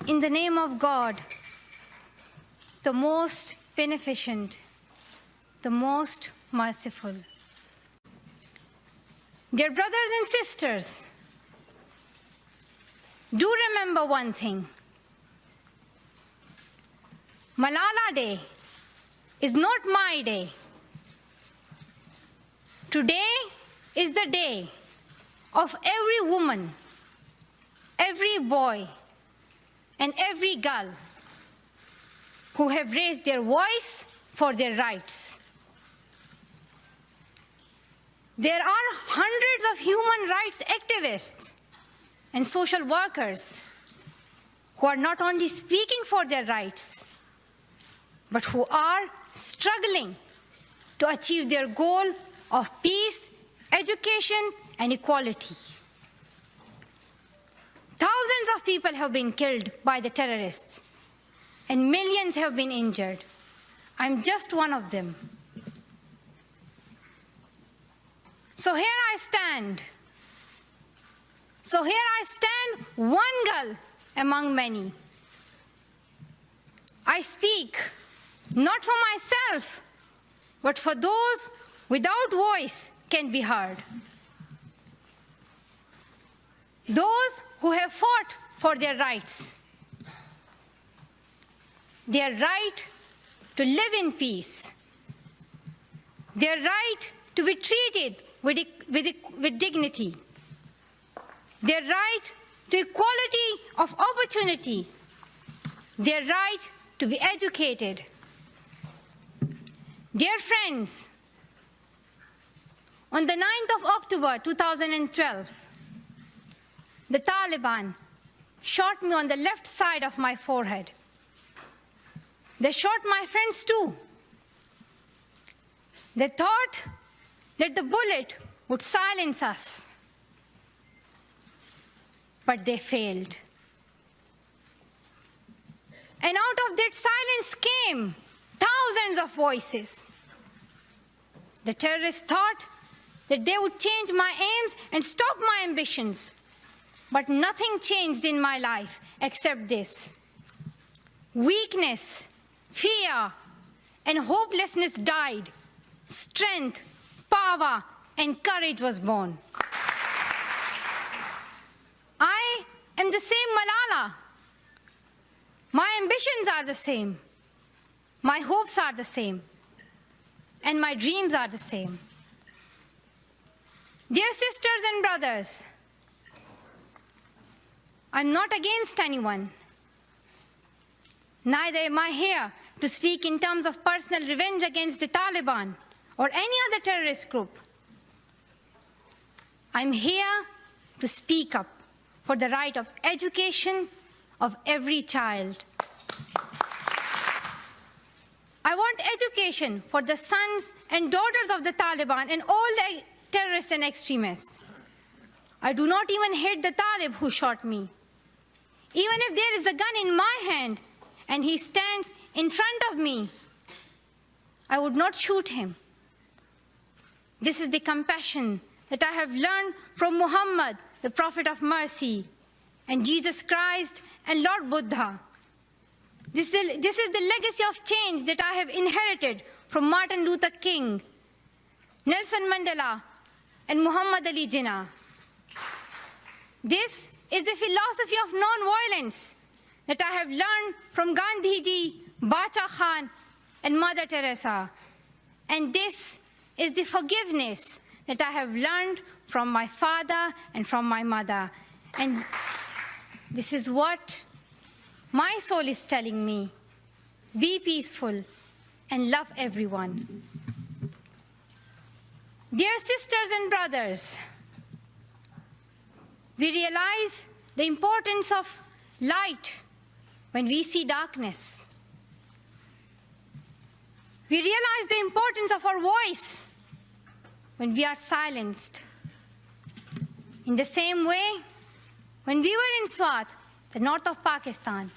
In the name of God, the most beneficent, the most merciful. Dear brothers and sisters, do remember one thing. Malala Day is not my day. Today is the day of every woman, every boy, and every girl who have raised their voice for their rights. There are hundreds of human rights activists and social workers who are not only speaking for their rights, but who are struggling to achieve their goal of peace, education, and equality. Thousands of people have been killed by the terrorists, and millions have been injured. I'm just one of them. So here I stand. One girl among many. I speak not for myself, but for those without voice can be heard. Those who have fought for their rights. Their right to live in peace. Their right to be treated with dignity. Their right to equality of opportunity. Their right to be educated. Dear friends, on the 9th of October 2012, the Taliban shot me on the left side of my forehead. They shot my friends too. They thought that the bullet would silence us, but they failed. And out of that silence came thousands of voices. The terrorists thought that they would change my aims and stop my ambitions. But nothing changed in my life except this. Weakness, fear, and hopelessness died. Strength, power, and courage was born. I am the same Malala. My ambitions are the same. My hopes are the same. And my dreams are the same. Dear sisters and brothers, I'm not against anyone. Neither am I here to speak in terms of personal revenge against the Taliban or any other terrorist group. I'm here to speak up for the right of education of every child. I want education for the sons and daughters of the Taliban and all the terrorists and extremists. I do not even hate the Talib who shot me. Even if there is a gun in my hand and he stands in front of me, I would not shoot him. This is the compassion that I have learned from Muhammad, the Prophet of Mercy, and Jesus Christ and Lord Buddha. This is the legacy of change that I have inherited from Martin Luther King, Nelson Mandela, and Muhammad Ali Jinnah. This is the philosophy of non-violence that I have learned from Gandhiji, Bacha Khan, and Mother Teresa. And this is the forgiveness that I have learned from my father and from my mother. And this is what my soul is telling me. Be peaceful and love everyone. Dear sisters and brothers, we realize the importance of light when we see darkness. We realize the importance of our voice when we are silenced. In the same way, when we were in Swat, the north of Pakistan,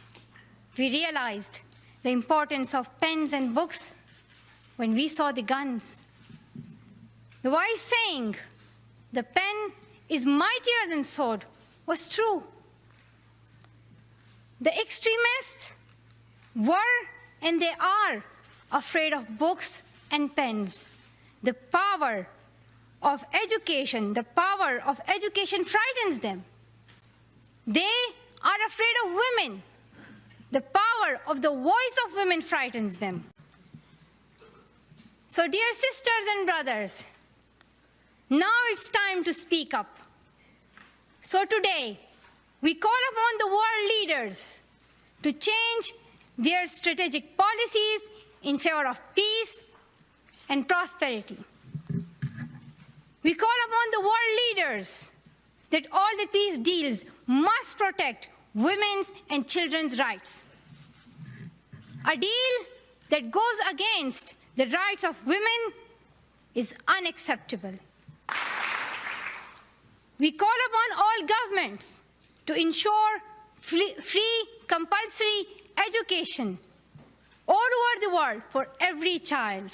we realized the importance of pens and books when we saw the guns. The wise saying, "The pen is mightier than sword," was true. The extremists were and they are afraid of books and pens. The power of education frightens them. They are afraid of women. The power of the voice of women frightens them. So, dear sisters and brothers, now it's time to speak up. So today, we call upon the world leaders to change their strategic policies in favor of peace and prosperity. We call upon the world leaders that all the peace deals must protect women's and children's rights. A deal that goes against the rights of women is unacceptable. We call upon all governments to ensure free, compulsory education all over the world for every child.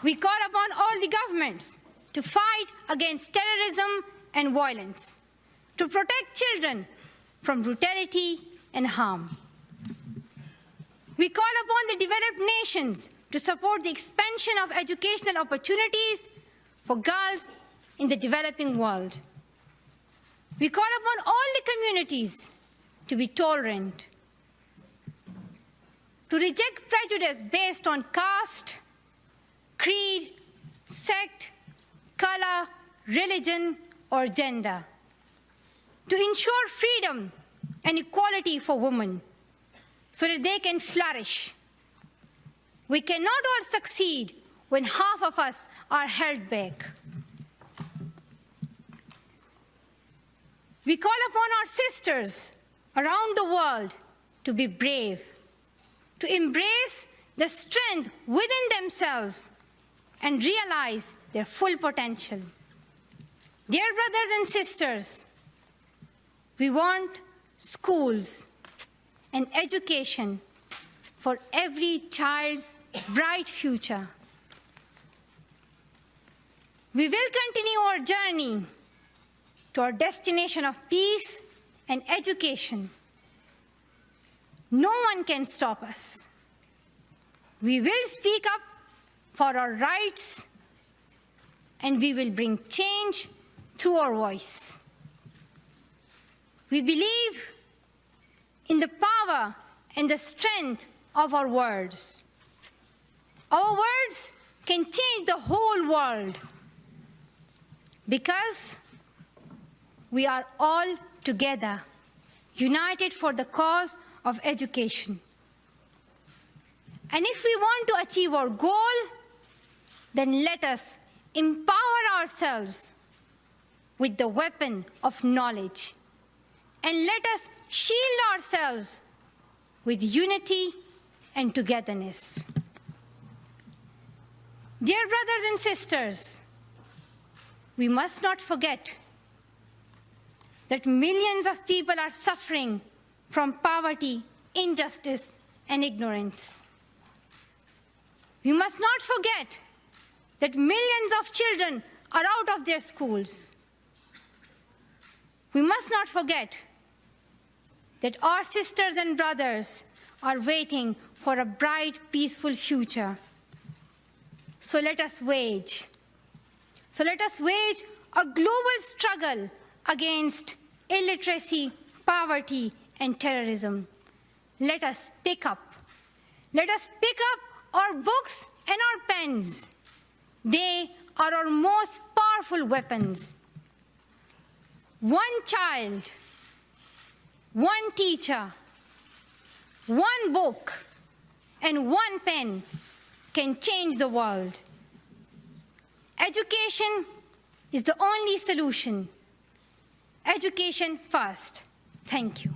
We call upon all the governments to fight against terrorism and violence, to protect children from brutality and harm. We call upon the developed nations to support the expansion of educational opportunities for girls in the developing world. We call upon all the communities to be tolerant, to reject prejudice based on caste, creed, sect, color, religion, or gender, to ensure freedom and equality for women so that they can flourish. We cannot all succeed when half of us are held back. We call upon our sisters around the world to be brave, to embrace the strength within themselves and realize their full potential. Dear brothers and sisters, we want schools and education for every child's bright future. We will continue our journey to our destination of peace and education. No one can stop us. We will speak up for our rights, and we will bring change through our voice. We believe in the power and the strength of our words. Our words can change the whole world because we are all together, united for the cause of education. And if we want to achieve our goal, then let us empower ourselves with the weapon of knowledge. And let us shield ourselves with unity and togetherness. Dear brothers and sisters, we must not forget that millions of people are suffering from poverty, injustice, and ignorance. We must not forget that millions of children are out of their schools. We must not forget that our sisters and brothers are waiting for a bright, peaceful future. So let us wage a global struggle against illiteracy, poverty, and terrorism. Let us pick up our books and our pens. They are our most powerful weapons. One child, one teacher, one book, and one pen can change the world. Education is the only solution. Education first. Thank you.